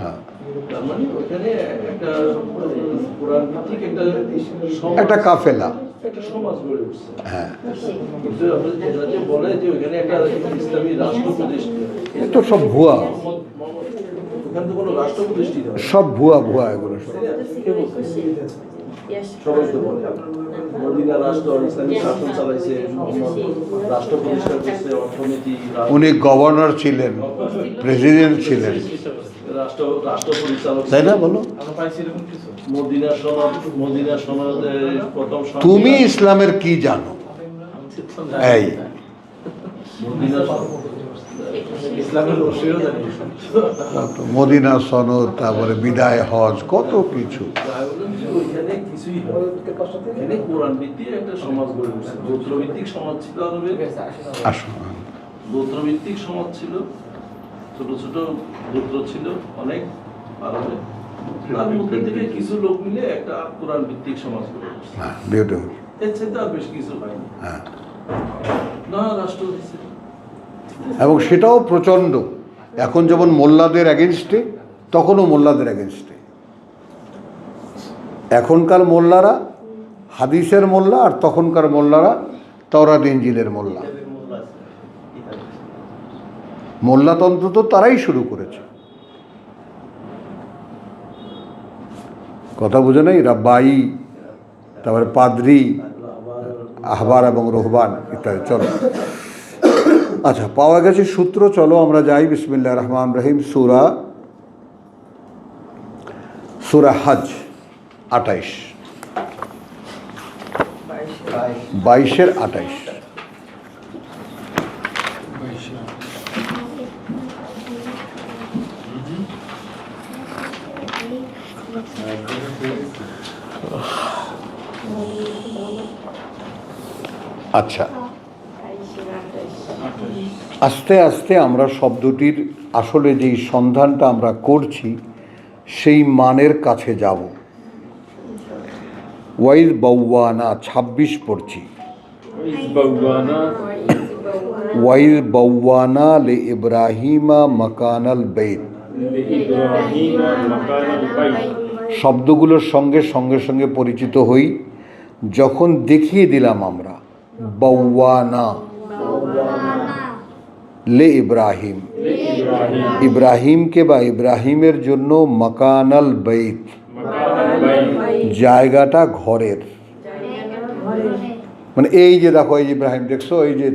হ্যাঁ, তার মানে ওখানে একটা কোরআন ভিত্তিক একটা কাফেলা, একটা সমাজ গড়ে উঠছে। হ্যাঁ। কিন্তু এরা যে বলে যে ওখানে একটা ইসলামী রাষ্ট্র প্রতিষ্ঠিত, এ তো সব ভুয়া, ওখানে তো কোনো রাষ্ট্র প্রতিষ্ঠিত হয় না। সব ভুয়া ভুয়া এগুলো সব। সবাই তো বলে মদিনা রাষ্ট্র ইসলামী শাসন চালাইছে, মোহাম্মদ রাষ্ট্র প্রতিষ্ঠা করছে, অর্থনীতি, উনি গভর্নর ছিলেন, প্রেসিডেন্ট ছিলেন, রাষ্ট্র পরিচালক, তাই না? বলো, মদিনা সনদের প্রথম তুমি ইসলামের কি জানো? এই ইসলামের রশিও জানি। মদিনা সনদ, তারপরে বিদায় হজ, কত কিছু। ওইখানে কিছুই হয়, এখানে কোরআন ভিত্তিক একটা সমাজ গড়ে উঠছে। গোত্রভিত্তিক সমাজ ছিল আরবের, গোত্রভিত্তিক সমাজ ছিল, ছোট ছোট গোত্র ছিল অনেক আরবে, তার মধ্যে থেকে কিছু লোক মিলে একটা কোরআন ভিত্তিক সমাজ গড়ে উঠছে। বিউটিফুল। এর চাইতে আর বেশ কিছু হয়নি। না রাষ্ট্র হয়েছে, এবং সেটাও প্রচণ্ড। এখন যেমন মোল্লাদের এগেনস্টে, তখনও মোল্লাদের এগেনস্টে। এখনকার মোল্লারা হাদিসের মোল্লা, আর তখনকার মোল্লারা তাওরাত ইনজিলের মোল্লা। মোল্লাতন্ত্র তো তারাই শুরু করেছে। কথা বুঝে নাই? রাব্বাই, তারপরে পাদ্রি, আহবার এবং রোহবান ইত্যাদি। চলো, আচ্ছা, পাওয়া গেছে সূত্র। চলো আমরা যাই। বিসমিল্লাহির রহমানির রহিম। সূরা হজ 28, 22-এর 28। আচ্ছা, আস্তে আস্তে আমরা শব্দটির আসলে যেই সন্ধানটা আমরা করছি সেই মানের কাছে যাব। ওয়াইজ বাওয়ানা 26 পড়ছি। ওয়াইজ বাওয়ানা লে ইব্রাহিমা মাকানাল বাইত। শব্দগুলোর সঙ্গে সঙ্গে সঙ্গে পরিচিত হই। যখন দেখিয়ে দিলাম আমরা বাওয়ানা লে ইব্রাহিম, ইব্রাহিমকে বা ইব্রাহিমের জন্য মাকানাল বাইত, জায়গাটা ঘরের। মানে এই যে দেখো, এই যে ইব্রাহিম দেখছো, এই যে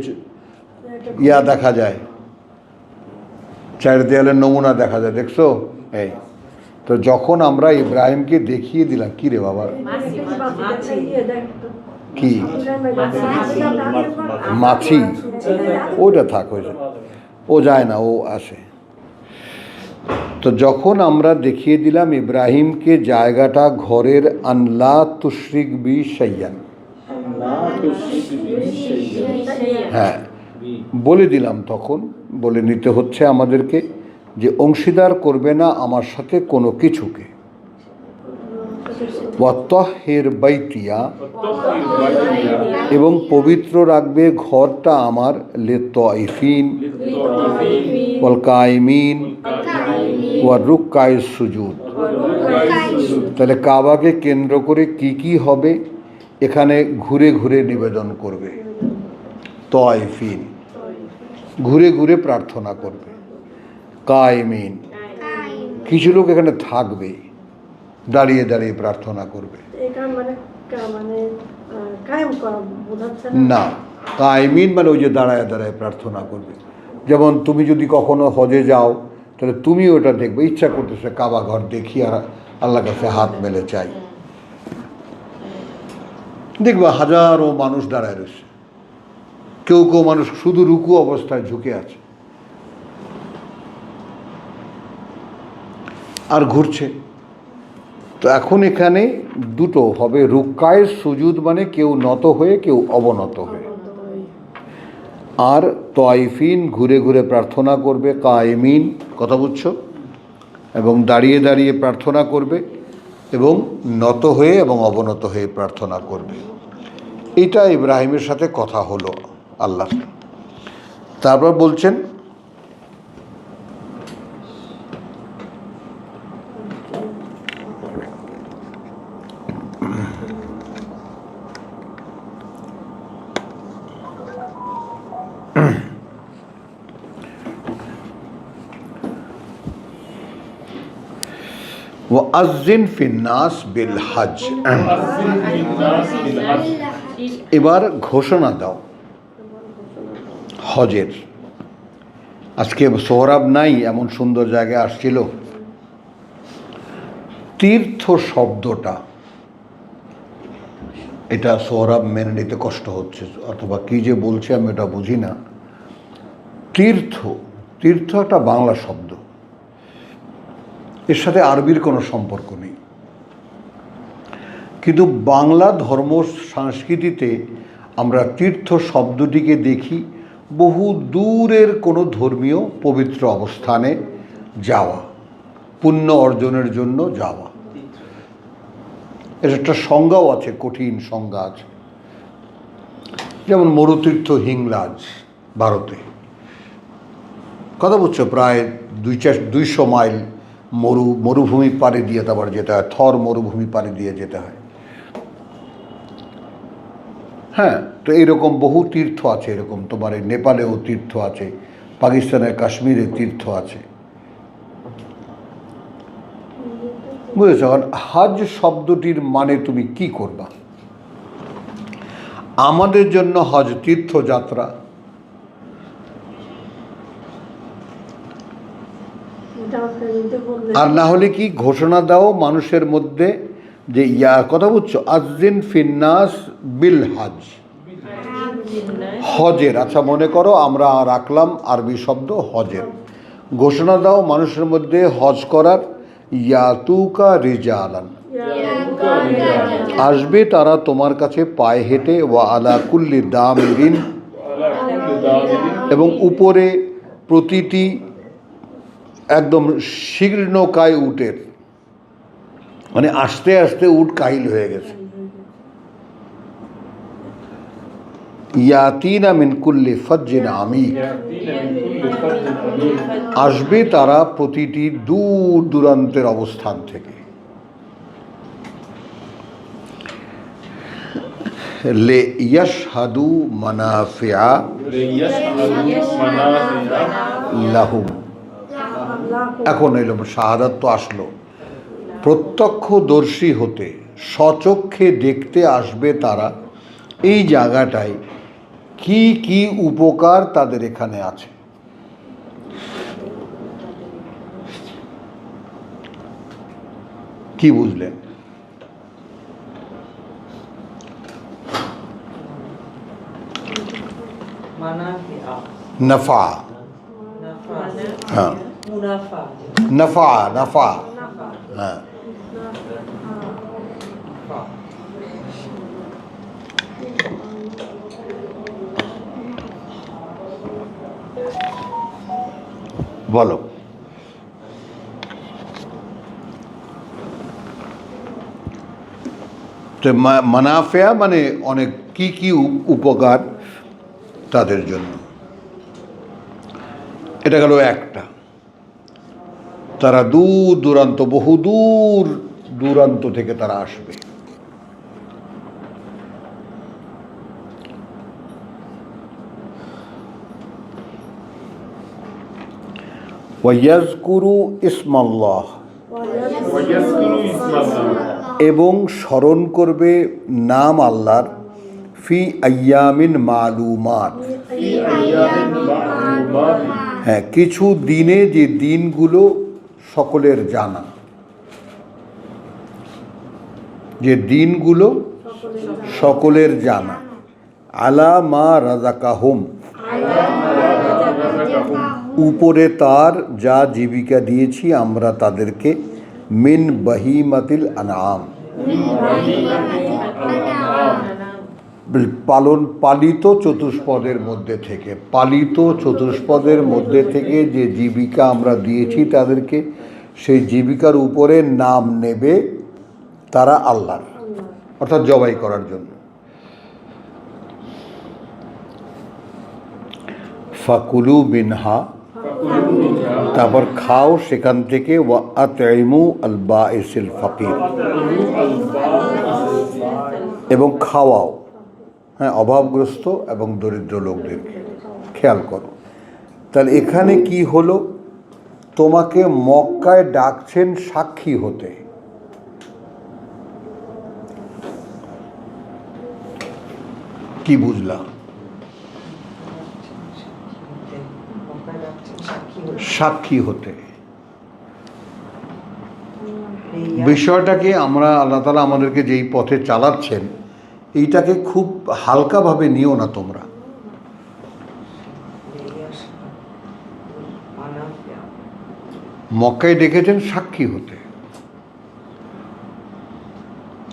ইয়া দেখা যায়, চার দেয়ালের নমুনা দেখা যায়, দেখছো? এই তো যখন আমরা ইব্রাহিমকে দেখিয়ে দিলাম, কি রে বাবা, কি মাছি, ওটা থাক, হয়েছে, ও যায় না, ও আসে। তো যখন আমরা দেখিয়ে দিলাম ইব্রাহিমকে জায়গাটা ঘরের, আনলা তুশরিক বি শাইয়ান, হ্যাঁ বলে দিলাম, তখন বলে নিতে হচ্ছে আমাদেরকে যে অংশীদার করবে না আমার সাথে কোনো কিছুকে। ওয়াত্তাহির বাইতিয়া, এবং পবিত্র রাখবে ঘরটা আমার, লিত্তাইফিন ওয়াল কাইমিন ওয়ার রুক্কায়ে সুজুদ। তাহলে কাবাকে কেন্দ্র করে কি কি হবে? এখানে ঘুরে ঘুরে নিবেদন করবে, তাইফিন ঘুরে ঘুরে প্রার্থনা করবে, কাইমিন কিছু লোক এখানে থাকবে, দাঁড়িয়ে দাঁড়িয়ে প্রার্থনা করবে। না, কাইমিন মানে ওই যে দাঁড়ায় দাঁড়ায় প্রার্থনা করবে। যেমন তুমি যদি কখনো হজে যাও, তাহলে তুমি ওটা দেখবে, ইচ্ছা করতেছে কাবা ঘর দেখি আর আল্লাহর কাছে হাত মেলে চাই, দেখবা হাজারো মানুষ দাঁড়ায় রয়েছে, কেউ কেউ মানুষ শুধু রুকু অবস্থায় ঝুঁকে আছে আর ঘুরছে। তো এখন এখানে দুটো হবে, রুক্কায়ে সুজুদ মানে কেউ নত হয়ে কেউ অবনত হয়ে, আর তাইফিন ঘুরে ঘুরে প্রার্থনা করবে, কায়েমিন কথা বুঝছো, এবং দাঁড়িয়ে দাঁড়িয়ে প্রার্থনা করবে, এবং নত হয়ে এবং অবনত হয়ে প্রার্থনা করবে। এটা ইব্রাহিমের সাথে কথা হলো আল্লাহ। তারপর বলছেন ওয়াজ্জিন ফিন্নাস বিল হজ, এবার ঘোষণা দাও হজের। আজকে সোহরাব নাই, এমন সুন্দর জায়গায় আসছিল। তীর্থ শব্দটা, এটা সোহরাব মেনে নিতে কষ্ট হচ্ছে, অথবা কি যে বলছে আমি এটা বুঝি না। তীর্থ, তীর্থ একটা বাংলা শব্দ, এর সাথে আরবির কোনো সম্পর্ক নেই। কিন্তু বাংলা ধর্ম সংস্কৃতিতে আমরা তীর্থ শব্দটিকে দেখি বহু দূরের কোনো ধর্মীয় পবিত্র অবস্থানে যাওয়া, পুণ্য অর্জনের জন্য যাওয়া। এর একটা সংজ্ঞাও আছে, কঠিন সংজ্ঞা আছে। যেমন মরুতীর্থ হিংলাজ ভারতে, কথা বুঝছো, প্রায় 200 মাইল মরুভূমি পাড়ি দিয়ে তারপর যেতে হয়, থর মরুভূমি পাড়ি দিয়ে যেতে হয়। হ্যাঁ, তো এইরকম বহু তীর্থ আছে। এরকম তোমার এই নেপালেও তীর্থ আছে, পাকিস্তানের কাশ্মীরে তীর্থ আছে, বুঝেছ? কারণ হজ শব্দটির মানে তুমি কি করবা? আমাদের জন্য হজ তীর্থযাত্রা, আর না হলে কি ঘোষণা দাও মানুষের মধ্যে যে কথা বুঝছো, আজ্জিন ফিন্নাস বিল হজ, হজের। আচ্ছা মনে করো আমরা রাখলাম আরবি শব্দ হজের, ঘোষণা দাও মানুষের মধ্যে হজ করার, ইয়াতুকা রিজালান, আসবে তারা তোমার কাছে পায়ে হেঁটে, ওয়া আলা কুল্লি দামিরিন, এবং উপরে প্রতিটি একদম শীর্ণকায় উটের, মানে আস্তে আস্তে উট কাহিল হয়ে গেছে। ইয়াতিনা মিন কুল্লি ফজ্জিন আমিক, আসবে তারা প্রতিটি দূর দূরান্তের অবস্থান থেকে। লে ইয়াশহাদু মানাফিআ লাহুম, এখন এলো শাহাদাত, তো আসলো, প্রত্যক্ষদর্শী হতে, স্বচক্ষে দেখতে আসবে তারা এই জায়গাটায় কি কি উপকার তাদের এখানে আছে। কি বুঝলেন? নফা, হ্যাঁ, নফা, নফা, হ্যাঁ। বলো। তো মানাফিয়া মানে অনেক কি কি উপকার তাদের জন্য, এটা গেল একটা। তারা দূর দূরান্ত, বহু দূর দূরান্ত থেকে তারা আসবে। ওয়ায়াজকুরু ইসমাল্লাহ, এবং স্মরণ করবে নাম আল্লাহর, ফি আইয়ামিন মালুমাত, হ্যাঁ, কিছু দিনে, যে দিনগুলো সকলের জানা, যে দিনগুলো সকলের জানা, আলা মা রাযাকাহুম, উপরে তার যা জীবিকা দিয়েছি আমরা তাদেরকে, মিন বাহিমাতিল আনআম, পালিত চতুষ্পদের মধ্যে থেকে, পালিত চতুষ্পদের মধ্যে থেকে যে জীবিকা আমরা দিয়েছি তাদেরকে, সেই জীবিকার উপরে নাম নেবে তারা আল্লাহর, অর্থাৎ জবাই করার জন্য। ফাকুলু মিনহা, তারপর খাও সেখান থেকে, ওয়া আতইমু আল বাইসিল ফাকির, এবং খাওয়াও, হ্যাঁ, অভাবগ্রস্ত এবং দরিদ্র লোকদেরকে। খেয়াল করো, তাহলে এখানে কি হলো, তোমাকে মক্কায় ডাকছেন সাক্ষী হতে, কি বুঝলা? সাক্ষী হতে। বিষয়টাকে আমরা, আল্লাহ তাআলা আমাদেরকে যেই পথে চালাচ্ছেন, এইটাকে খুব হালকাভাবে নিও না তোমরা। মক্কায় ডেকেছেন সাক্ষী হতে।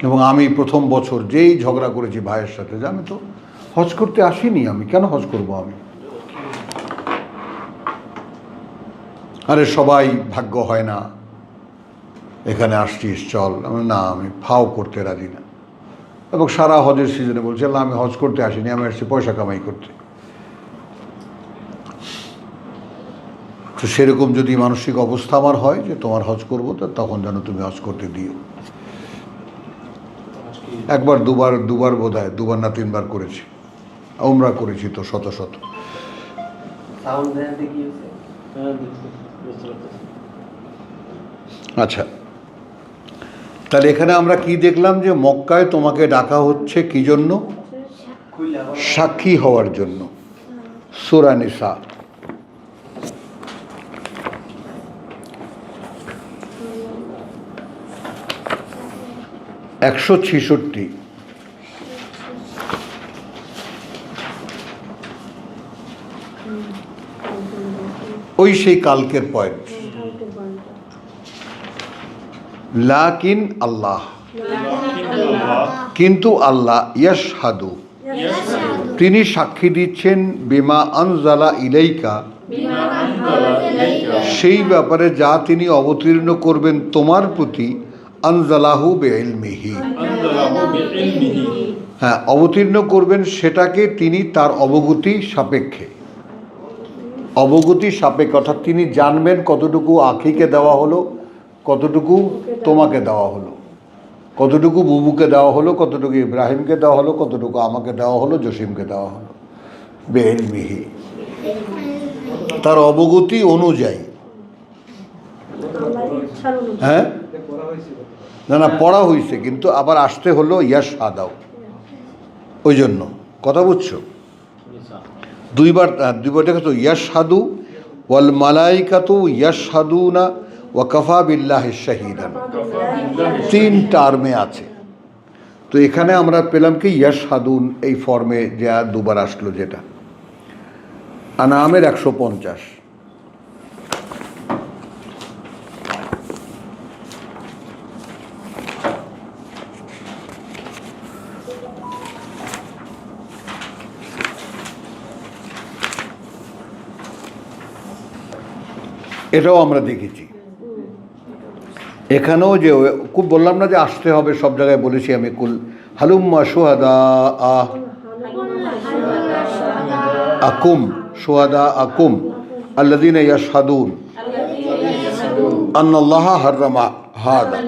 এবং আমি প্রথম বছর যেই ঝগড়া করেছি ভাইয়ের সাথে, যে আমি তো হজ করতে আসিনি, আমি কেন হজ করব? আমি, আরে সবাই ভাগ্য হয় না, এখানে আসছিস চল। না, আমি ফাও করতে রাজি না। এবং সারা হজের সিজনে বলছি, আল্লাহ আমি হজ করতে আসিনি, আমি আসছি পয়সা কামাই করতে। তো সেরকম যদি মানসিক অবস্থা আমার হয় যে তোমার হজ করবো, তো তখন যেন তুমি হজ করতে দিও। একবার দুবার বোধ হয়, 2বার না 3বার করেছি, উমরা করেছি তো শত শত। আচ্ছা, তাহলে এখানে আমরা কি দেখলাম? যে মক্কায় তোমাকে ডাকা হচ্ছে কি জন্য? সাক্ষী হওয়ার জন্য। সূরা নিসা 166। ওই সেই কালকের পয়েন্ট। লাকিন আল্লাহ, কিন্তু আল্লাহ, ইয়াশহাদু, তিনি সাক্ষী দিচ্ছেন, বিমা আনজালা ইলাইকা, সেই ব্যাপারে যা তিনি অবতীর্ণ করবেন তোমার প্রতি, আনজালাহু বিইলমিহি, হ্যাঁ, অবতীর্ণ করবেন সেটাকে তিনি তার অবগতি সাপেক্ষে। অবগতি সাপেক্ষে অর্থাৎ তিনি জানবেন কতটুকু আখিকে দেওয়া হলো, কতটুকু তোমাকে দেওয়া হলো, কতটুকু বুবুকে দেওয়া হলো, কতটুকু ইব্রাহিমকে দেওয়া হলো, কতটুকু আমাকে দেওয়া হলো, জসিমকে দেওয়া হলো। বিইলমিহি, তার অবগতি অনুযায়ী। হ্যাঁ, না পড়া হয়েছে, কিন্তু আবার আসতে হলো ইয়াশহাদাও, ওই জন্য। কথা বুঝছো? দুইবার দেখো, ইয়াশহাদু ওয়াল মালাইকাতু ইয়াশহাদুনা ওয়া কাফা বিল্লাহি শাহিদান, 3 টার্মে আছে। তো এখানে আমরা পেলাম কি ইয়াশহাদুন, এই ফর্মে যা 2বার আসলো, যেটা আনামের 150। এটাও আমরা দেখেছি। এখানেও যে খুব বললাম না যে আসতে হবে, সব জায়গায় বলেছি আমি, কুল হালুম্মা শুহাদা আকুম, শুহাদা আকুম আল্লাযীনা ইয়াশহাদুন আন্নাল্লাহা হাররামা হাদা,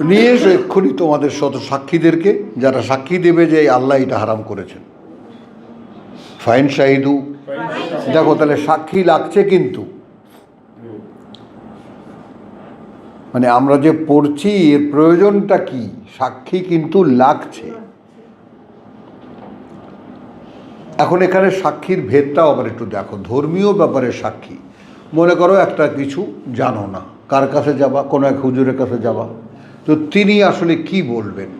নিয়ে এসো এক্ষুনি তোমাদের শত সাক্ষীদেরকে, যারা সাক্ষী দেবে যে আল্লাহ এটা হারাম করেছেন। ফাইন শাহিদু, দেখো তাহলে সাক্ষী লাগছে, কিন্তু মানে আমরা যে পড়ছি এর প্রয়োজনটা কি? সাক্ষী কিন্তু লাগছে। এখন এখানে সাক্ষীর ভেদটাও আবার একটু দেখো। ধর্মীয় ব্যাপারে সাক্ষী, মনে করো একটা কিছু জানো না, কার কাছে যাবা? কোনো এক হুজুরের কাছে যাবা, তো তিনি আসলে কি বলবেন?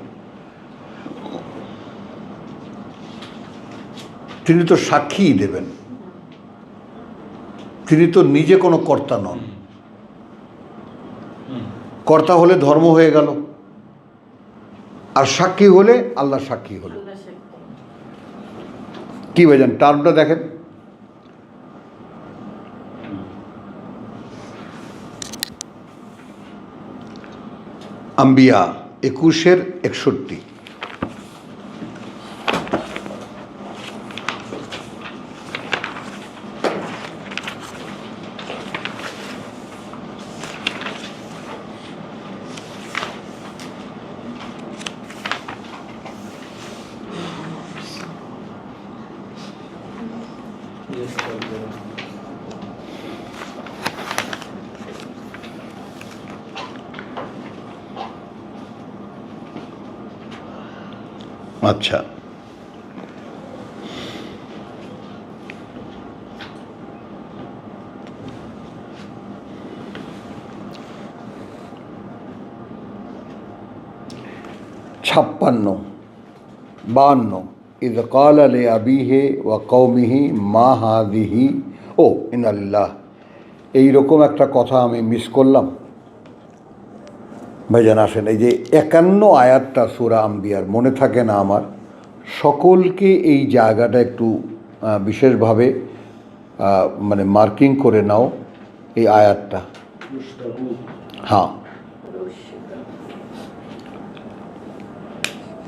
তিনি তো সাক্ষীই দেবেন, তিনি তো নিজে কোনো কর্তা নন। কর্তা হলে ধর্ম হয়ে গেল, আর সাক্ষী হলে আল্লাহ সাক্ষী হলো। কি বোঝেন? টার্মটা দেখেন। আম্বিয়া 21-61। আচ্ছা, ছাপ্পান্ন 52 ইয ক্বালা লিআবিহি ওয়া কওমিহি মা হাযিহি। ও ইন্নালিল্লাহ, এইরকম একটা কথা আমি মিস করলাম ভাইজান। আসেন, এই যে 51 আয়াতটা সূরা আম্বিয়ার মনে থাকে না আমার, সকলকে এই জায়গাটা একটু বিশেষভাবে মানে মার্কিং করে নাও এই আয়াতটা। হ্যাঁ,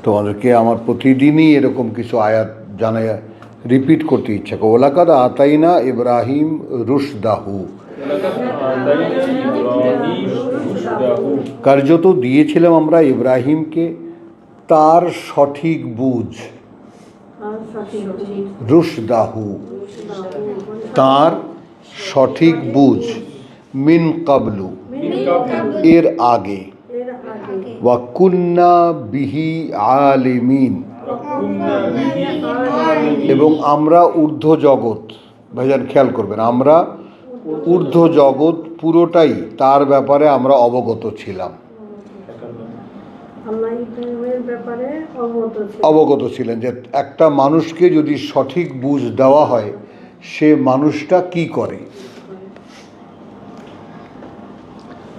তোমাদেরকে আমার প্রতিদিনই এরকম কিছু আয়াত জানায় রিপিট করতে ইচ্ছা করে। ওয়ালাকাদ আতাইনা ইব্রাহিম রুশদাহু, কার্যত দিয়েছিলাম আমরা ইব্রাহিমকে তার সঠিক বুঝ, রুশদাহু তার সঠিক বুঝ, মিন কাবলু এর আগে, ওয়া কুন্না বিহি আলিমিন এবং আমরা ঊর্ধ্ব জগৎ, ভাইজান খেয়াল করবেন, আমরা ঊর্ধ্ব জগৎ পুরোটাই তার ব্যাপারে আমরা অবগত ছিলাম, অবগত ছিলেন যে একটা মানুষকে যদি সঠিক বুঝ দেওয়া হয় সে মানুষটা কি করে।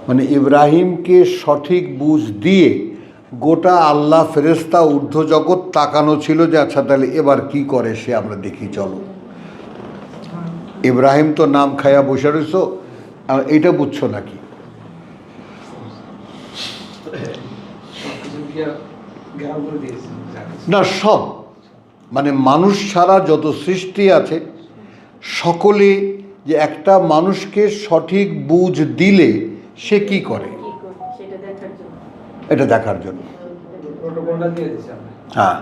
মানে ইব্রাহিমকে সঠিক বুঝ দিয়ে গোটা আল্লাহ ফেরেশতা ঊর্ধ্ব জগৎ তাকানো ছিল যে আচ্ছা তাহলে এবার কি করে সে আমরা দেখি চলো। ইব্রাহিম তো নাম খায়া বসে রয়েছো, এইটা বুঝছো নাকি? না, সব মানে মানুষ ছাড়া যত সৃষ্টি আছে সকলে যে একটা মানুষকে সঠিক বুঝ দিলে সে কি করে এটা দেখার জন্য। হ্যাঁ,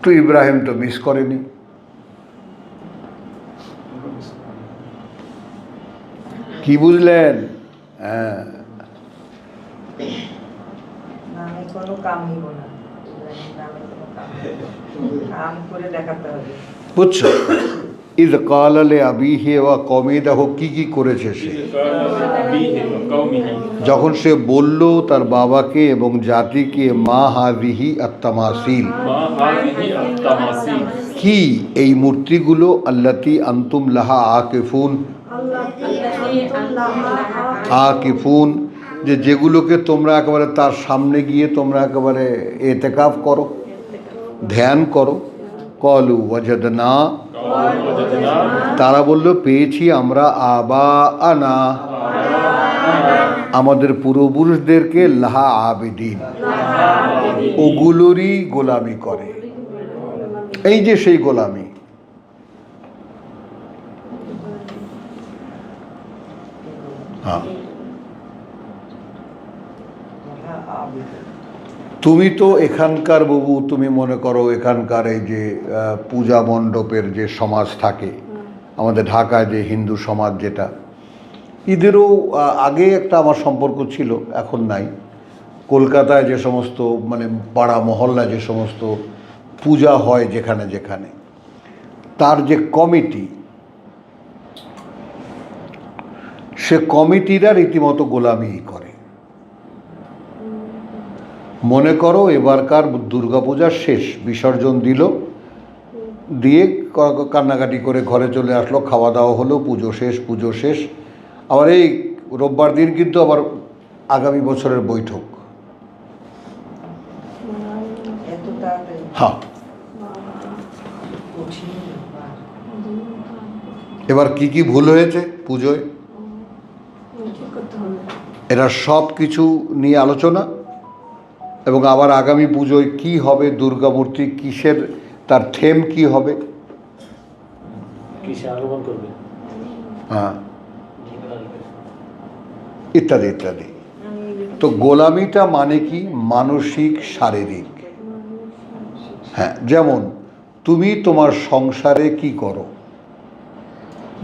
তো ইব্রাহিম তো মিস করেনি। কি বুঝলেন? হ্যাঁ, বুঝছো? ইয ক্বালা লিআবিহি ওয়া কওমিহি, দেখো কি কি করেছে সে। যখন সে বলল তার বাবাকে এবং জাতিকে মা হাযিহি আত-তামাসিল, কি এই মূর্তিগুলো, আল্লাতী আনতুম লাহা আকিফুন, আকিফুন যে যেগুলোকে তোমরা একেবারে তার সামনে গিয়ে তোমরা একেবারে এতেকাফ করো, ধ্যান করো। কলু ওয়াজাদনা, তারা বলল পেয়েছি আমরা আবা আনা, আমাদের পূর্বপুরুষদেরকে লাহা আবিদিন, ওগুলোরই গোলামি করে। এই যে সেই গোলামি। হ্যাঁ, তুমি তো এখানকার বাবু, তুমি মনে করো এখানকার এই যে পূজা মণ্ডপের যে সমাজ থাকে আমাদের ঢাকায়, যে হিন্দু সমাজ, যেটা এদেরও আগে একটা আমার সম্পর্ক ছিল, এখন নাই। কলকাতায় যে সমস্ত মানে পাড়া মহল্লা যে সমস্ত পূজা হয় যেখানে যেখানে, তার যে কমিটি, সে কমিটিরা রীতিমতো গোলামি করে। মনে করো এবারকার দুর্গাপূজার শেষ, বিসর্জন দিল, দিয়ে কান্নাকাটি করে ঘরে চলে আসলো, খাওয়া দাওয়া হলো, পুজো শেষ, পুজো শেষ। আবার এই রোববার দিন কিন্তু আবার আগামী বছরের বৈঠক। হ্যাঁ, এবার কি কি ভুল হয়েছে পুজোয়, এরা সব কিছু নিয়ে আলোচনা। এবং আবার আগামী পুজোয় কি হবে, দুর্গা মূর্তি কিসের, তার থেম কি হবে, হ্যাঁ, ইত্যাদি ইত্যাদি। তো গোলামিটা মানে কি, মানসিক শারীরিক। হ্যাঁ, যেমন তুমি তোমার সংসারে কি করো,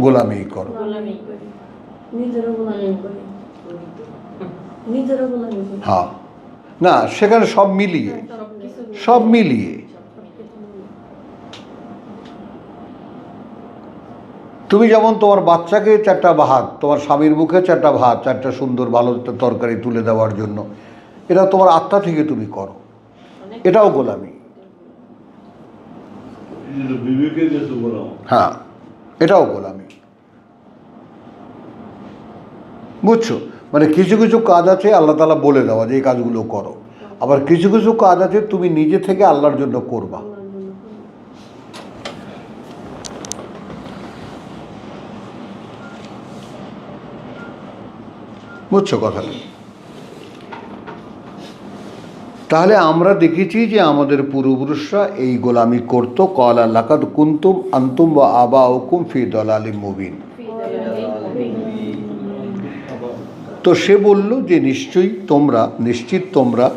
গোলামি করো। হ্যাঁ, না, সেখানে সব মিলিয়ে, সব মিলিয়ে তুমি যেমন তোমার বাচ্চাকে 4টা ভাত, তোমার স্বামীর মুখে 4টা ভাত, 4টা সুন্দর ভালো তরকারি তুলে দেওয়ার জন্য, এটা তোমার আত্মা থেকে তুমি করো, এটাও গোলামি। হ্যাঁ, এটাও গোলামি। বুঝছো? মানে কিছু কিছু কাজ আছে আল্লাহ তাআলা বলে দেওয়া যে এই কাজগুলো করো, আবার কিছু কিছু কাজ আছে তুমি নিজে থেকে আল্লাহর জন্য করবা। বুঝছো কথাটা? তাহলে আমরা দেখেছি যে আমাদের পূর্বপুরুষরা এই গোলামি করতো। ক্বালা লাকাদ কুনতুম আনতুম ওয়া আবাউকুম ফি দালালিম মুবিন। তো সে বলল যে নিশ্চিত তোমরা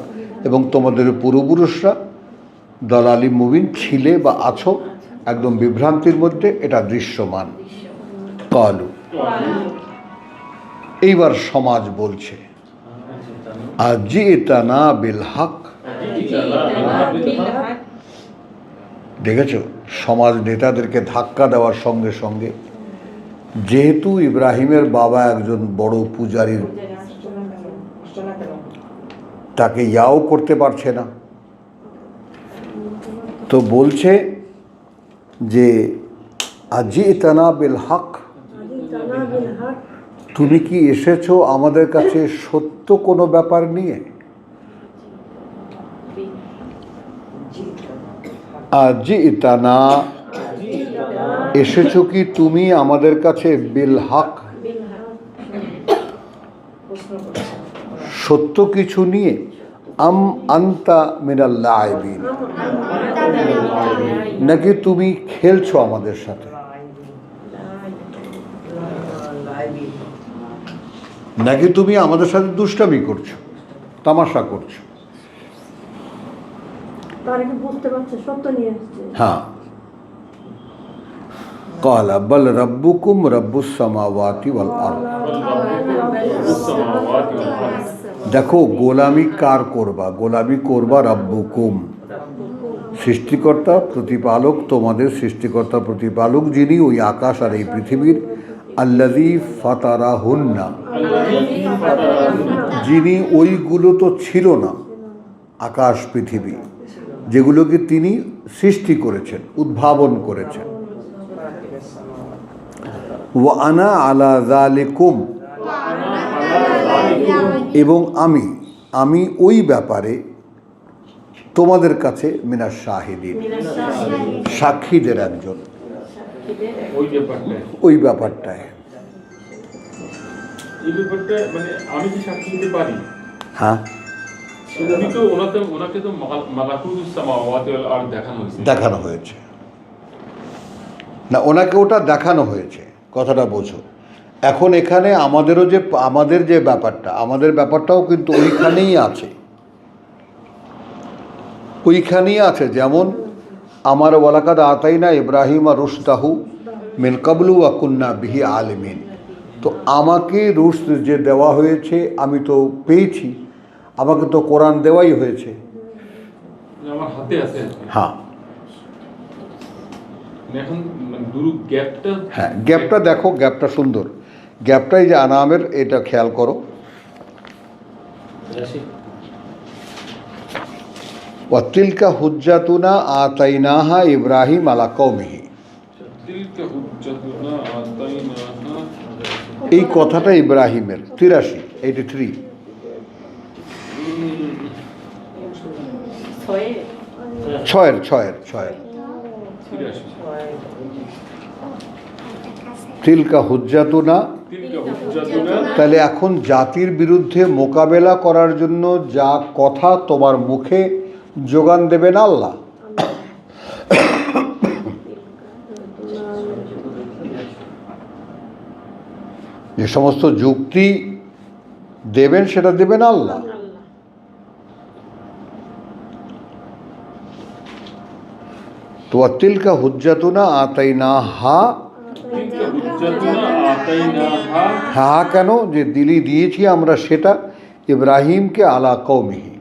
এবং তোমাদের পূর্বপুরুষরা দালালিম মুবিন ছিলে বা আছো একদম বিভ্রান্তির মধ্যে, এটা দৃশ্যমান। ক্বালু, এইবার সমাজ বলছে আজিতানা বিল হক। দেখেছো, সমাজ নেতাদেরকে ধাক্কা দেওয়ার সঙ্গে সঙ্গে, যেহেতু ইব্রাহিমের বাবা একজন বড় পূজারীর, তাকে ইয়াও করতে পারছে না, তো বলছে যে আজিতানা বিল হক, তুমি কি এসেছো আমাদের কাছে সত্য কোনো ব্যাপার নিয়ে? আজিতানা, এসেছো কি তুমি আমাদের কাছে বিল হক, সত্য কিছু নিয়ে? আম আনতা মিনাল লাইবিন, নাকি তুমি খেলছো আমাদের সাথে, নাকি তুমি আমাদের সাথে দুষ্টামি করছো, তামাশা করছো? হ্যাঁ। ক্বালা বাল রাব্বুকুম রাব্বুস সামাওয়াতি ওয়াল আরদ। দেখো, গোলামি কার করবা? গোলামি করবা রাব্বুকুম, সৃষ্টিকর্তা প্রতিপালক, তোমাদের সৃষ্টিকর্তা প্রতিপালক, যিনি ওই আকাশ আর এই পৃথিবীর, আল্লাযী ফাতারাহুন্না, যিনি ওইগুলো তো ছিল না, আকাশ পৃথিবী যেগুলোকে তিনি সৃষ্টি করেছেন, উদ্ভাবন করেছেন। ওয়া আনা আলা যালিকুম, এবং আমি ওই ব্যাপারে তোমাদের কাছে মিনাশ শাহিদিন, সাক্ষীদের একজন, ওই ব্যাপারটায়। মানে আমি কি সাক্ষী দিতে পারি? হ্যাঁ, ওনাকে তো মালাকুতুস সামাওয়াতি ওয়াল আরদ দেখানো হয়েছে না, ওনাকে ওটা দেখানো হয়েছে, কথাটা বোঝো। এখন এখানে আমাদের যে ব্যাপারটা, আমাদের ব্যাপারটাও কিন্তু ওইখানেই আছে। যেমন আমার ওয়ালাকাদ আতাইনা ইব্রাহিম রুশদাহু মিন কাবলু ওয়া কুন্না বিহি আলিমিন। তো আমাকে রুশদ যে দেওয়া হয়েছে, আমি তো পেয়েছি, আমাকে তো কোরআন দেওয়াই হয়েছে, আমার হাতে আছে। হ্যাঁ, এখন দুরু গ্যাপটা, হ্যাঁ গ্যাপটা দেখো, গ্যাপটা সুন্দর, গ্যাপটাই যে আনামের, এটা খেয়াল করো। ওয়া তিলকা হুজ্জাতুনা আতাইনাহা ইব্রাহিম আলা কওমিহি। এই কথাটা ইব্রাহিমের 83 ছয়ের তিলকা হুজ্জাতুনা। তাহলে এখন জাতির বিরুদ্ধে মোকাবেলা করার জন্য যা কথা তোমার মুখে যোগান দেবেন আল্লাহ, যে সমস্ত যুক্তি দেবেন সেটা দেবেন আল্লাহ। তো তিলকা হুজ্জাতুনা আতাইনাহা, হা কেন? যে দিয়েছি আমরা সেটা ইব্রাহিমকে আলা কওমিহি,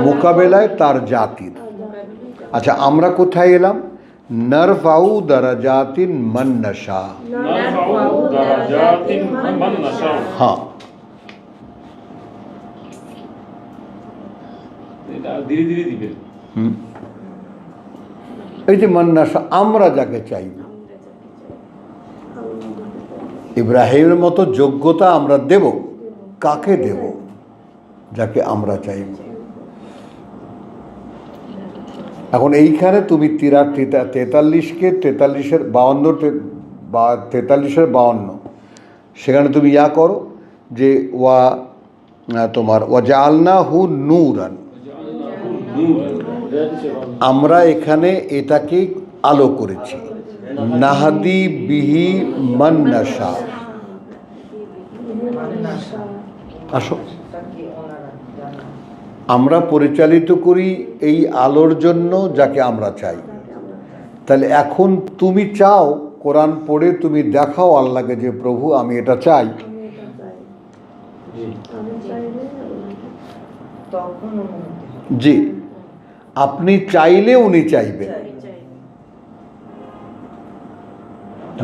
মোকাবেলায় তার জাতির। আচ্ছা, আমরা কোথায় এলাম? নারফাউ দারাজাতিন মান নাশা। নারফাউ দারাজাতিন মান নাশা। হ্যাঁ, এটা ধীরে ধীরে দিবেন। এই যে মান নাশা, আমরা যাকে চাইব, ইব্রাহিমের মতো যোগ্যতা আমরা দেব। কাকে দেব? যাকে আমরা চাইব। এখন এইখানে তুমি 43কে 43-এর 52 সেখানে তুমি ইয়া করো যে তোমার ওয়াজালনা হু নূরান, আমরা এখানে এটাকে আলো করেছি। নাহাদি বিহি মান নাশা। আসো, আমরা পরিচালিত করি এই আলোর জন্য যাকে আমরা চাই। তাহলে এখন তুমি চাও, কোরআন পড়ে তুমি দেখাও আল্লাহকে যে প্রভু আমি এটা চাই। জি, আপনি চাইলে উনি চাইবেন।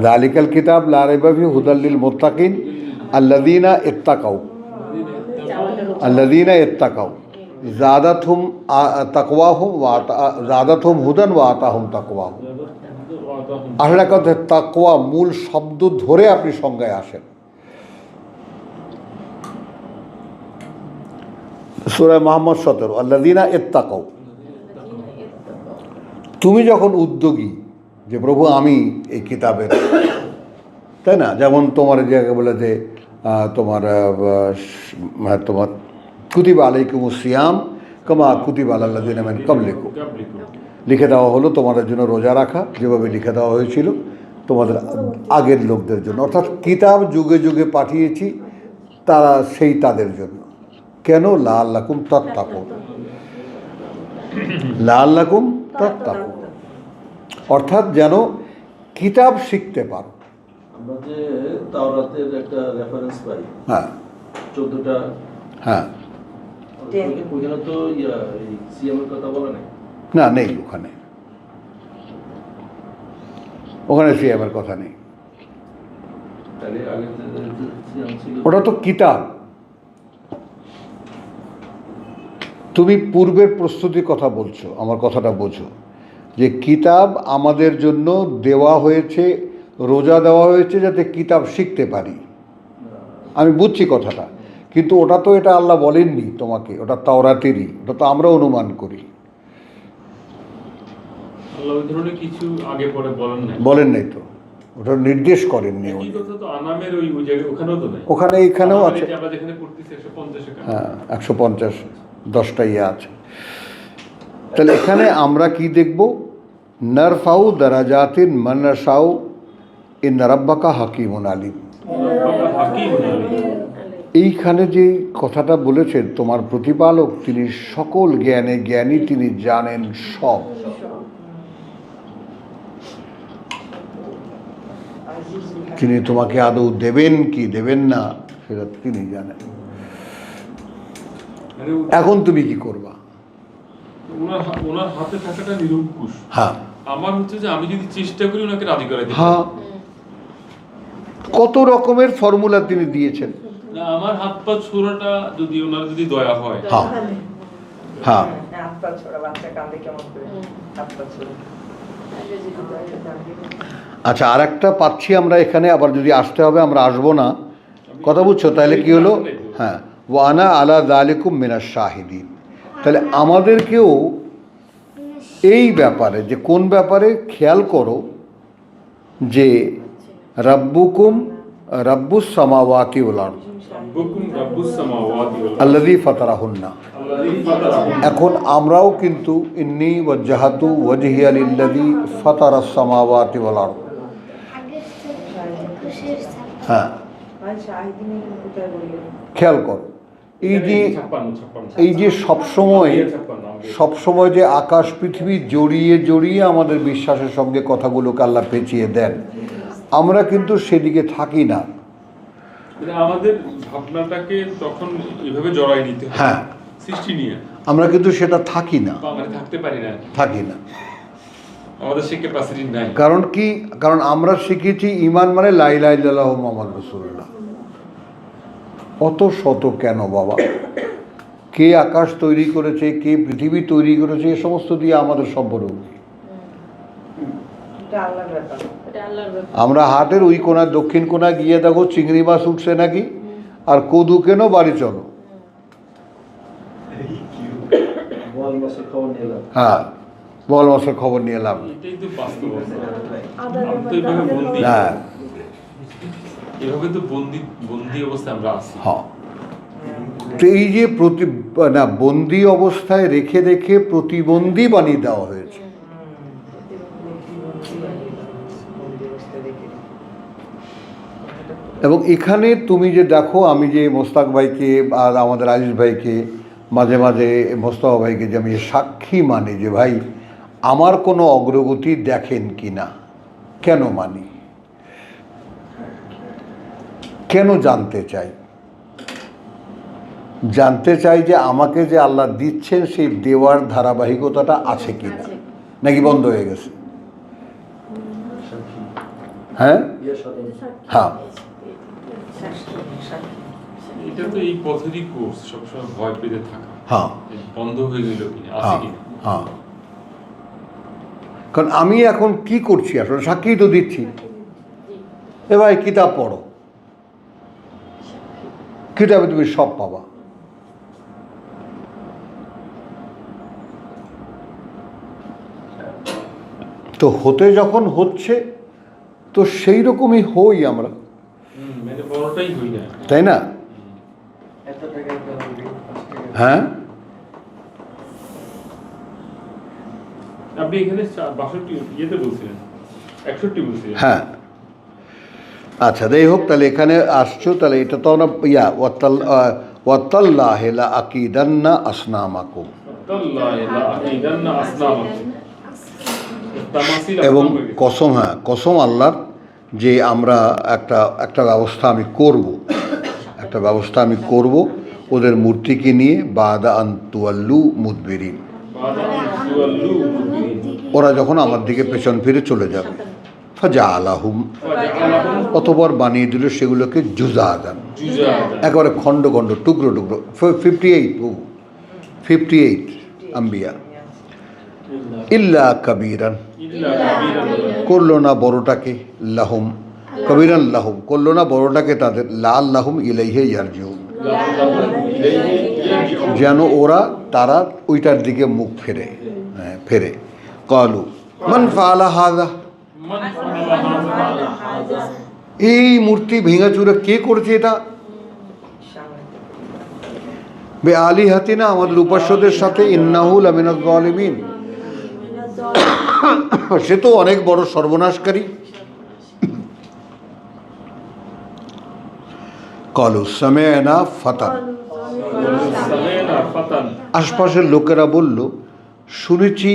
যালিকাল কিতাব লা রাইবা ফিহি হুদাল লিল মুত্তাকিন আল্লাযীনা ইত্তাকাউ যাদাতহুম তাকওয়াহুম যাদাতহুম হুদান ওয়া আতাহুম তাকওয়াহুম। আসলে কথা তাকওয়া মূল শব্দ ধরে আপনি সংজ্ঞায় আসেন। সূরা মুহাম্মদ 17 আল্লাযীনা ইত্তাকাউ। তুমি যখন উদ্যোগী যে প্রভু আমি এই কিতাবের, তাই না, যেমন তোমার জায়গায় বলে যে তোমার কুতিবা আলাইকুমুস সিয়াম কামা কুতিবা আলাল লাযিনা মিন ক্বাবলিকুম, লিখে দেওয়া হলো তোমাদের জন্য রোজা রাখা যেভাবে লিখে দেওয়া হয়েছিল তোমাদের আগের লোকদের জন্য। অর্থাৎ কিতাব যুগে যুগে পাঠিয়েছি তারা সেই তাদের জন্য। কেন? লাআল্লাকুম তাত্তাকুন, লাআল্লাকুম তাত্তাকুন, অর্থাৎ যেন কিতাব শিখতে পারো। আমরা যে তাওরাতের একটা রেফারেন্স পাই, হ্যাঁ 14টা, হ্যাঁ, ওইখানে তো এই সিএমের কথা বলা নেই। না, নেই ওখানে, ওখানে সিএমের কথা নেই। তাহলে আগে সিএম ছিল, ওটা তো কিতাব। তুমি পূর্বের প্রস্তুতির কথা বলছো, আমার কথাটা বোঝো যে কিতাব আমাদের জন্য দেওয়া হয়েছে, রোজা দেওয়া হয়েছে যাতে কিতাব শিখতে পারি। আমি বুঝছি কথাটা, কিন্তু ওটা তো এটা আল্লাহ বলেননি তোমাকে, ওটা তাওরাতেরই, ওটা তো আমরা অনুমান করি। আল্লাহ ওই ধরনের কিছু আগে পরে বলেন নাই। বলেন নাই তো, ওটা নির্দেশ করেননি উনি। এই কথা তো আনামের ওই জায়গায় ওখানেও তো নাই। ওখানে এইখানেও আছে, আমরা যেখানে পড়তেছি 150 এখানে। হ্যাঁ 150 10টা ইয়ে আছে। তাহলে এখানে আমরা কি দেখব? নারফাউ দারাজাতিন মান নাশাউ ইন্না রাব্বাকা হাকিমুন আলিম। হাকিম এইখানে যে কথাটা বলেছেন, তোমার প্রতিপালক তিনি সকল জ্ঞানে জ্ঞানী, তিনি জানেন সব। তিনি তোমাকে আদৌ দেবেন কি দেবেন না সেটা তিনি জানেন। এখন তুমি কি করবা? ওনার হাতে থাকাটা নিরঙ্কুশ। হ্যাঁ, আমার হচ্ছে যে আমি যদি চেষ্টা করি ওনাকে রাজি করাইতে, হ্যাঁ, কত রকমের ফর্মুলা তিনি দিয়েছেন। না আমার হাত পা ছোড়াটা যদি ওনার যদি দয়া হয়, হ্যাঁ, হ্যাঁ, আচ্ছা, আর একটা পাচ্ছি আমরা এখানে, আবার যদি আসতে হবে আমরা আসবো না, কথা বুঝছো? তাহলে কি হলো? হ্যাঁ, ওয়ানা আলা যালিকুম মিনাশ শাহিদিন। তাহলে আমাদেরকেও এই ব্যাপারে, যে কোন ব্যাপারে খেয়াল করো যে রাব্বুকুম রাব্বুস সামাওয়াতি ওয়াল আরদ রাব্বুকুম রাব্বুস সামাওয়াতি ওয়াল আরদ আল্লাযী ফাতারাহুন্না। আল্লাযী ফাতারাহুন্না। এখন আমরাও কিন্তু ইন্নী ওয়াজ্জাহাতু ওয়াজহিয়া লিল্লাযী ফাতারাস সামাওয়াতি ওয়াল আরদ। হ্যাঁ, খেয়াল করো এই যে সবসময় যে আকাশ পৃথিবী জড়িয়ে জড়িয়ে আমাদের বিশ্বাসের সঙ্গে কথাগুলোকে আল্লাহ পেঁচিয়ে দেন, আমরা কিন্তু সেদিকে থাকি না। আমাদের ভাবনাটাকে তখন এভাবে জড়াই নিতে হয়। হ্যাঁ, সৃষ্টি নিয়ে আমরা কিন্তু সেটা থাকি না, বা আমরা থাকতে পারি না, থাকি না। আমাদের সে ক্যাপাসিটি নাই। কারণ কি? কারণ আমরা শিখেছি ঈমান মানে লা ইলাহা ইল্লাল্লাহু মুহাম্মাদুর রাসূলুল্লাহ। অত শত কেন বাবা? কে আকাশ তৈরি করেছে, কে পৃথিবী তৈরি করেছে, এ সমস্ত দিয়ে আমাদের সম্পর্ক কি? আমরা হাটের ওই কোনায় দক্ষিণ কোনায় গিয়ে দেখো চিংড়ি মাছ উঠছে নাকি, আর কদু কেন বাড়ি চলো। হ্যাঁ, বল মাসের খবর নিয়ে এলাম। এটাই তো বাস্তবতা। আমি তো এইভাবে বন্দি, হ্যাঁ এভাবে তো বন্দি অবস্থায় আমরা আছি। হ্যাঁ, তো এই যে বন্দি অবস্থায় রেখে রেখে প্রতিবন্ধী বানিয়ে দেওয়া হয়েছে। এবং এখানে তুমি যে দেখো, আমি যে মোস্তাক ভাইকে আর আমাদের আজিজ ভাইকে মাঝে মাঝে মোস্তফা ভাইকে যে আমি সাক্ষী মানি যে ভাই আমার কোনো অগ্রগতি দেখেন কি না, কেন মানি, কেন জানতে চাই? জানতে চাই যে আমাকে যে আল্লাহ দিচ্ছেন সেই দেওয়ার ধারাবাহিকতাটা আছে কি না, নাকি বন্ধ হয়ে গেছে? হ্যাঁ হ্যাঁ, এটা তো এই পথেরই কোর্স, সবসময় ভয় পেতে থাকা। হ্যাঁ বন্ধ হয়ে গেল কিনা, আছে হ্যাঁ কিনা। হ্যাঁ, কারণ আমি এখন কি করছি আসলে সাক্ষী তো দিচ্ছি। এ ভাই কিতাব পড়ো, কিতাবে তুমি সব পাবা। তো হতে যখন হচ্ছে তো সেই রকমই হই আমরা, মানে বড়টাই হই না, তাই না? হ্যাঁ, আপনি এখানে 62 ইয়েতে বলছিলেন, 61 বলছিলেন। হ্যাঁ, আচ্ছা যাই হোক, তাহলে এখানে আসছো, তাহলে এটা তো আমরা ওয়াতাল্লাহি লা আকিদান্না আসনামাকুম, এবং কসম, হ্যাঁ কসম আল্লাহর যে আমরা একটা ব্যবস্থা আমি করব ওদের মূর্তিকে নিয়ে, বাদা আন তুয়াল্লু মুদবিরিন, ওরা যখন আমার দিকে পেছন ফিরে চলে যাবে। ফাজা আলাহুম, অতবার বানিয়ে দিল সেগুলোকে জুজাদান, একেবারে খণ্ড খণ্ড, টুকরো টুকরো। 58 আম্বিয়া, ইল্লা কাবীরান, করলো না বড়টাকে, লাহুম কবিরান লাহুম, করলো না বড়টাকে তাদের, লাআল্লাহুম ইলাইহি ইয়ারজিউন, যেন তারা ওইটার দিকে মুখ ফেরে। ক্বালু মান ফাআলা হাযা, এই মূর্তি ভেঙাচুরা কে করেছে এটা? বেআলিহাতিনা, আমাদের উপাস্যদের সাথে, ইন্নাহু লামিনাজ জালিমিন, সে তো অনেক বড় সর্বনাশকারী। ক্বালু সামি'না ফাতান, আশপাশের লোকেরা বলল শুনেছি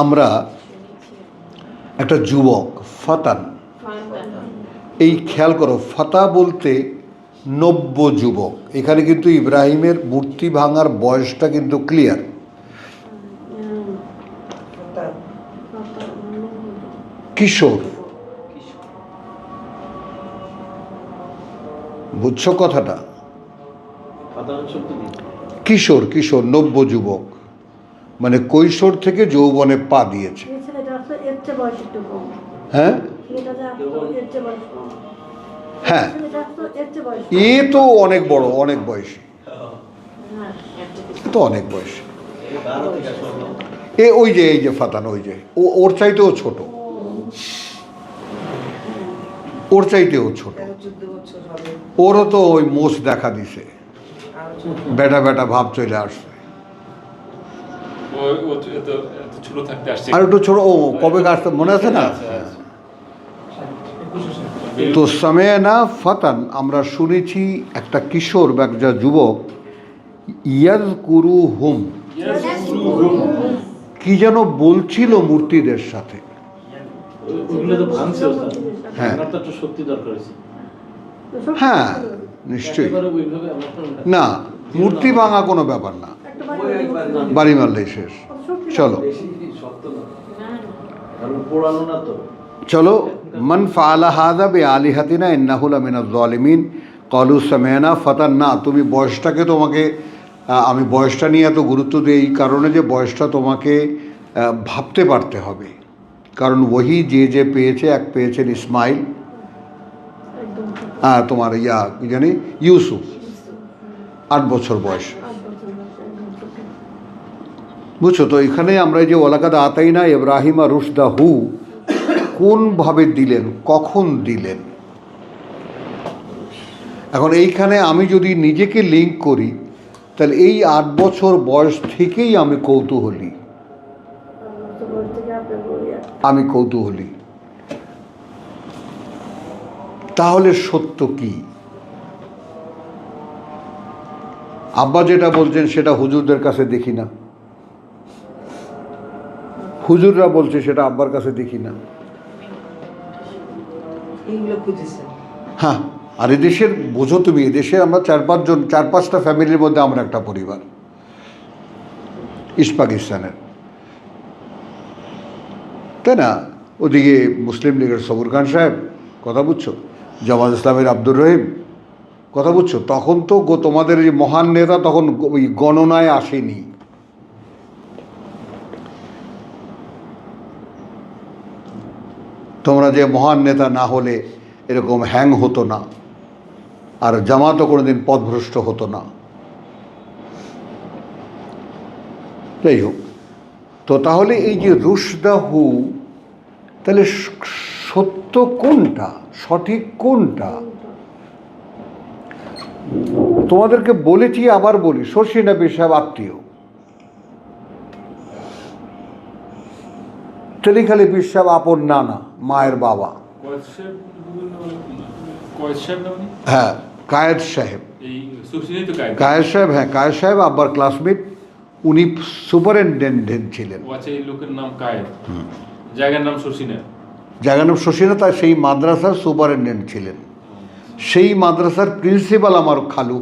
আমরা একটা যুবক, ফাতান, এই খেয়াল করো, ফাতা বলতে নব্য যুবক। এখানে কিন্তু ইব্রাহিমের মূর্তি ভাঙার বয়সটা কিন্তু ক্লিয়ার। কিশোর, বুঝছো কথাটা? কিশোর, নব্য যুবক, মানে কৈশোর থেকে যৌবনে পা দিয়েছে। হ্যাঁ হ্যাঁ, এ তো অনেক বড়, অনেক বয়সী, তো অনেক বয়সী। ওই যে ফাতান, ওই যে ওর চাইতেও ছোট, ওরও তো ওই মোষ দেখা দিছে, বেটা ভাব চলে আসছে। আর একটু ছোট, ও কবে আসতে মনে আছে না? তো সামি'না ফাতান, আমরা শুনেছি একটা কিশোর বা একটা যুবক, ইয়াযকুরুহুম, কি যেন বলছিল মূর্তিদের সাথে। হ্যাঁ হ্যাঁ, নিশ্চয়ই না, মূর্তি ভাঙা কোনো ব্যাপার না। বাড়ি মারলেই শেষ। চলো বেশি শক্ত না, কারণ পোড়ানো না তো। চলো, মান ফাআলা হাযা বিআলিহাতিনা ইন্নাহু লামিনাজ জালিমিন ক্বালু সামি'না ফাতান্না। তুমি বয়সটাকে তোমাকে আমি বয়সটা নিয়ে এত গুরুত্ব দিই এই কারণে যে বয়সটা তোমাকে ভাবতে পারতে হবে। কারণ ওহি যে পেয়েছে, এক পেয়েছেন ইসমাইল, তোমার কি জানি ইউসুফ, 8 বছর বয়স। বুঝছো তো? এখানে আমরা যে ওয়ালাকাদ আতাইনা ইব্রাহিমা রুশদাহু কোনভাবে দিলেন, কখন দিলেন। এখন এইখানে আমি যদি নিজেকে লিঙ্ক করি তাহলে এই 8 বছর বয়স থেকেই আমি কৌতূহলী। তাহলে সত্য কি? আব্বা যেটা বলছেন সেটা হুজুরদের কাছে দেখি না, হুজুররা বলছে সেটা আব্বার কাছে দেখি না। হ্যাঁ, আর এদেশের বোঝো তুমি, এদেশে আমরা 4-5টা ফ্যামিলির মধ্যে আমরা একটা পরিবার, ইস্ট পাকিস্তানের, তাই না? ওদিকে মুসলিম লীগের সবুর খান সাহেব, কথা বুঝছো, জামাত ইসলামের আব্দুর রহিম, কথা বুঝছো। তখন তো তোমাদের যে মহান নেতা তখন ওই গণনায় আসেনি। তোমরা যে মহান নেতা না হলে এরকম হ্যাং হতো না, আর জামাতও কোনোদিন পথভ্রষ্ট হতো না। যাই হোক, তো তাহলে এই যে রুশদাহু, তাহলে সত্য কোনটা, সঠিক কোনটা? তোমাদেরকে বলেছি, আবার বলি, শর্ষি নবী সাহেব আত্মীয়, তেলিখালি পীর সাহেব আপন নানা, মায়ের বাবা। হ্যাঁ, কায়েদ সাহেব, কায়েদ সাহেব, হ্যাঁ কায়েদ সাহেব আব্বার ক্লাসমেট, উনি সুপারিনটেন্ডেন্ট ছিলেন। এই লোকের নাম কায়েদ, জায়গার নাম শশীনা, জায়গার নাম শশীনা, তার সেই মাদ্রাসার সুপারিনটেন্ডেন্ট ছিলেন। সেই মাদ্রাসার প্রিন্সিপাল আমার খালু।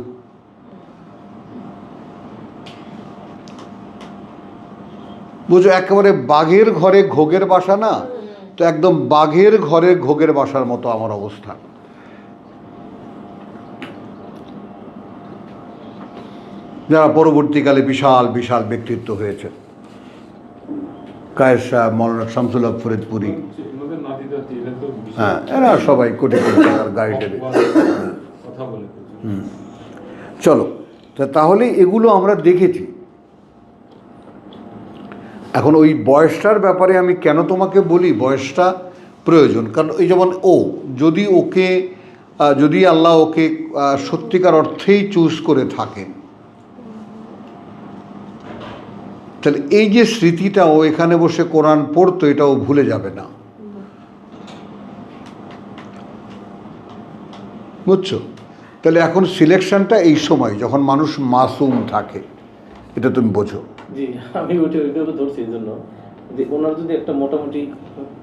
বুঝো, একেবারে বাঘের ঘরে ঘোগের বাসা না, তো একদম বাঘের ঘরে ঘোগের বাসার মতো আমার অবস্থা। যারা পরবর্তীকালে বিশাল বিশাল ব্যক্তিত্ব হয়েছে, কায়েদ সাহেব, মৌলানা শামসুল হক ফরিদপুরি, হ্যাঁ এরা সবাই কোটি কোটি টাকার গাড়ি টেনে। চলো, তাহলে এগুলো আমরা দেখেছি। এখন ওই বয়সটার ব্যাপারে আমি কেন তোমাকে বলি বয়সটা প্রয়োজন, কারণ এই যেমন যদি আল্লাহ ওকে সত্যিকার অর্থেই চুজ করে থাকেন, তাহলে এই যে স্মৃতিটা ও এখানে বসে কোরআন পড়তো, এটা ও ভুলে যাবে না। বুঝছো? তাহলে এখন সিলেকশনটা এই সময় যখন মানুষ মাসুম থাকে, এটা তুমি বোঝো। জি, আমি ওইভাবে ধরছি এই জন্য যে ওনার যদি একটা মোটামুটি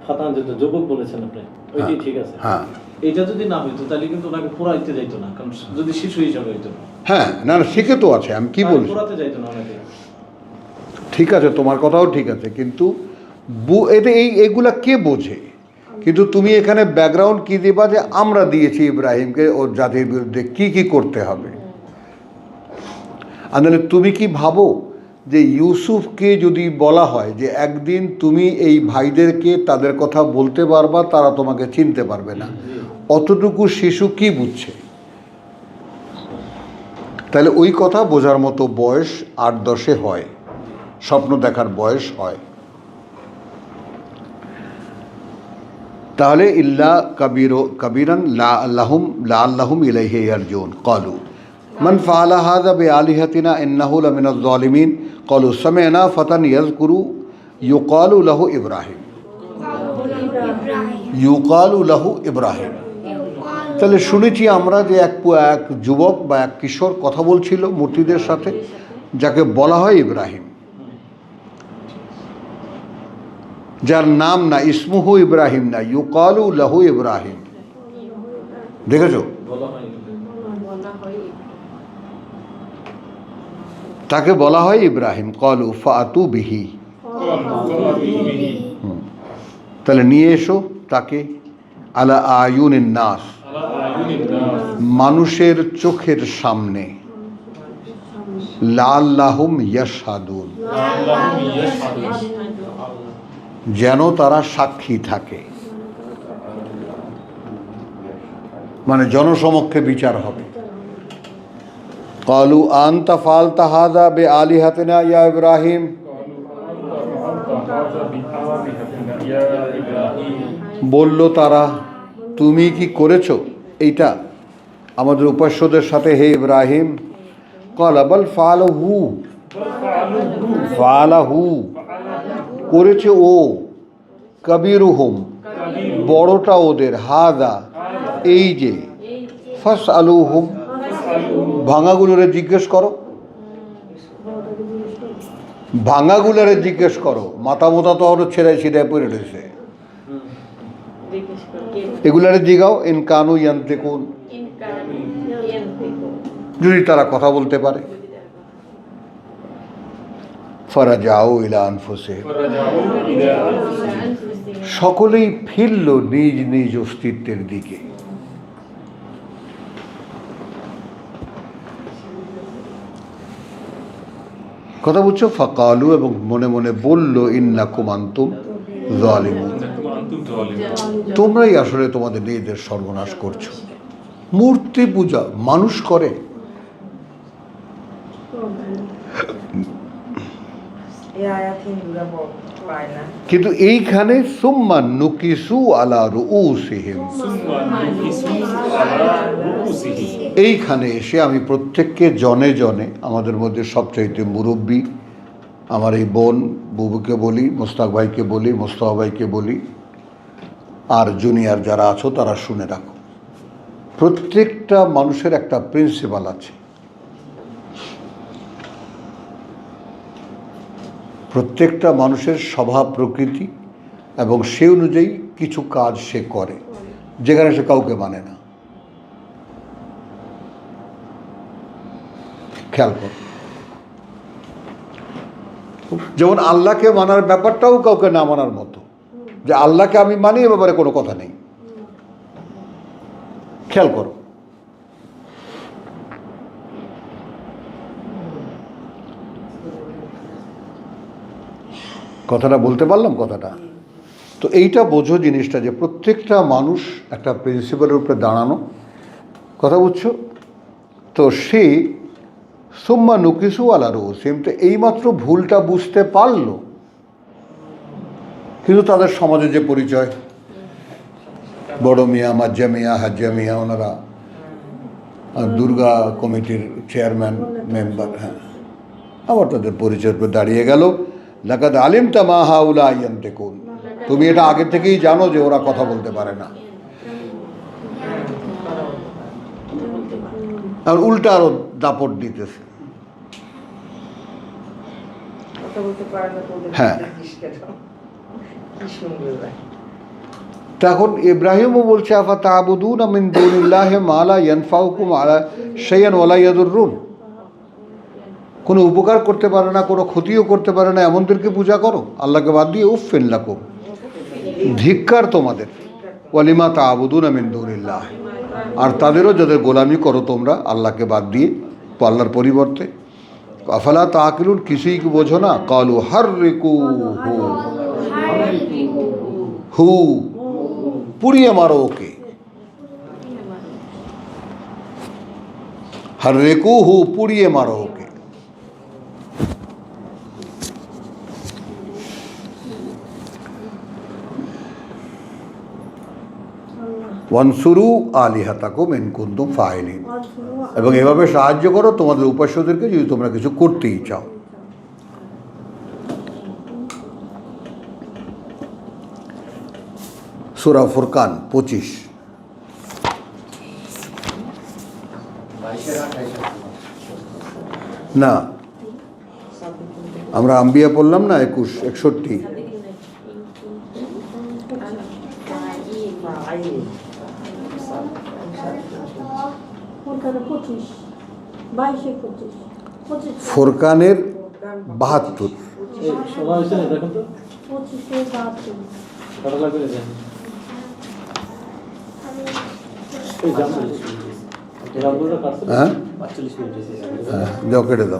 ফাতান যেটা যুবক বলেছেন আপনি, ওইটাই ঠিক আছে। হ্যাঁ, এটা যদি না হইতো তাহলে কিন্তু ওনাকে পোড়াইতে যাইতো না, কারণ যদি শিশু হিসাবে হইতো। হ্যাঁ, না না, শিখে তো আছে, আমি কি বলছি, পোড়াতে যাইতো না ওনাকে। ঠিক আছে, তোমার কথাও ঠিক আছে, কিন্তু এইগুলা কে বোঝে? কিন্তু তুমি এখানে ব্যাকগ্রাউন্ড কি দিবা যে আমরা দিয়েছি ইব্রাহিমকে ওর জাতির বিরুদ্ধে কি কি করতে হবে। আর নাহলে তুমি কি ভাবো যে ইউসুফকে যদি বলা হয় যে একদিন তুমি এই ভাইদেরকে তাদের কথা বলতে পারবা, তারা তোমাকে চিনতে পারবে না, অতটুকু শিশু কি বুঝছে? তাহলে ওই কথা বোঝার মতো বয়স 8-10 হয়, স্বপ্ন দেখার বয়স হয়। তাহলে ইল্লা কবিরান লাআল্লাহুম ইলাইহি ইয়ারজুন ক্বালু মান ফাআলা হাযা বিআলিহাতিনা ইন্নাহু লামিনাজ জালিমিন ক্বালু সামি'না ফাতান ইয়াযকুরু ইউকালু লাহু ইব্রাহিম। তাহলে শুনেছি আমরা যে এক যুবক বা এক কিশোর কথা বলছিল মূর্তিদের সাথে, যাকে বলা হয় ইব্রাহিম, যার নাম না ইসমুহু ইব্রাহিম না, ইউকালু লাহু ইব্রাহিম। দেখেছো? তাকে বলা হয় ইব্রাহিম। ক্বালু ফাতু বিহি, তাহলে নিয়ে এসো তাকে, আলা আয়ুনিন নাস, মানুষের চোখের সামনে, লাআল্লাহুম ইয়াশহাদুন, যেন তারা সাক্ষী থাকে, মানে জনসমক্ষে বিচার হবে। ক্বালু আনতা ফাআলতা হাযা বিআলিহাতিনা ইয়া ইব্রাহিম, বলল তারা, তুমি কি করেছো এইটা আমাদের উপাস্যদের সাথে হে ইব্রাহিম? ক্বালা বাল ফাআলাহু, করেছে ও, কবীরুহুম, বড়টা ওদের, হাদা, এই যে, ফাসআলুহুম, ভাঙাগুলোরে জিজ্ঞেস করো, ভাঙাগুলোরে জিজ্ঞেস করো, মাথা মোতা তো আরো ছেড়ে ছিঁড়ে পড়ে রয়েছে, এগুলারে জিগাও, ইনকানু ইয়ান্তিকুন, যদি তারা কথা বলতে পারে। ফারাজাউ ইলা আনফুসিহিম, সকলেই ফিরল নিজ নিজ অস্তিত্বের দিকে। কথা বুঝছো? ফাকালু, এবং মনে মনে বলল, ইন্নাকুম আনতুম যালিমুন, তোমরাই আসলে তোমাদের নিজেদের সর্বনাশ করছো। মূর্তি পূজা মানুষ করে, কিন্তু এইখানে সুম্মা নুকিসু আলা রুউসিহিম, এইখানে এসে আমি প্রত্যেককে জনে জনে, আমাদের মধ্যে সবচাইতে মুরব্বী আমার এই বোন বুবুকে বলি, মোস্তাক ভাইকে বলি, মোস্তফা ভাইকে বলি, আর জুনিয়র যারা আছো তারা শুনে রাখো, প্রত্যেকটা মানুষের একটা প্রিন্সিপাল আছে, প্রত্যেকটা মানুষের স্বভাব প্রকৃতি, এবং সে অনুযায়ী কিছু কাজ সে করে, যেখানে সে কাউকে মানে না। খেয়াল কর, যেমন আল্লাহকে মানার ব্যাপারটাও কাউকে না মানার মতো, যে আল্লাহকে আমি মানি এ ব্যাপারে কোনো কথা নেই। খেয়াল করো, কথাটা বলতে পারলাম কথাটা? তো এইটা বোঝো জিনিসটা, যে প্রত্যেকটা মানুষ একটা প্রিন্সিপালের উপরে দাঁড়ানো, কথা বুঝছো তো? সে সুম্মা নুকিসু আলা রুউসিহিম, তো এইমাত্র ভুলটা বুঝতে পারলো, কিন্তু তাদের সমাজে যে পরিচয়, বড় মিয়া, মাজ্জা মিয়া, হাজ্জা মিয়া, ওনারা দুর্গা কমিটির চেয়ারম্যান মেম্বার, হ্যাঁ, আবার তাদের পরিচয়ের উপর দাঁড়িয়ে গেল, লাকাদ আলিমতা মা হাউলাই ইয়ান্তিকুন, তুমি এটা আগে থেকেই জানো যে ওরা কথা বলতে পারে না। আর উল্টা আরো দাপট দিতেছে, হ্যাঁ। তখন ইব্রাহিমও বলছে, আফা তা'বুদুনা মিন দুনিল্লাহি মা লা ইয়ানফাউকুম আলা শাইআন ওয়া লা ইয়াদুররুন, কোনো উপকার করতে পারে না, কোনো ক্ষতিও করতে পারে না, এমনদেরকে পূজা করো আল্লাহকে বাদ দিয়ে। উফফিন লাকুম, ধিক্কার তোমাদের। ওয়ালিমা তা'বুদুনা মিন দুনিল্লাহ, আর তাদেরও যাদের গোলামি করো তোমরা আল্লাহকে বাদ দিয়ে, আল্লাহর পরিবর্তে। আফালা তাকিলুন, কিছুই কি বোঝো না? কালু হাররিকুহু, হু, পুড়িয়ে মারো ওকে, হাররিকুহু, পুড়িয়ে মারো ওকে। ওয়ানসুরু আলিহাতাকুম ইন কুনতুম ফাইলিন, এবং এভাবে সাহায্য করো তোমাদের উপাস্যদেরকে যদি তোমরা কিছু করতেই চাও। সূরা ফুরকান 25, না আমরা আম্বিয়া পড়লাম না, 21, 61, ফোরকানের 72। এই সময় হয়েছে না দেখো তো 25-72 কত লাগবে যে এই জামগুলো কাটছে হ্যাঁ 45 মিনিট হ্যাঁ যাও কেটে দাও।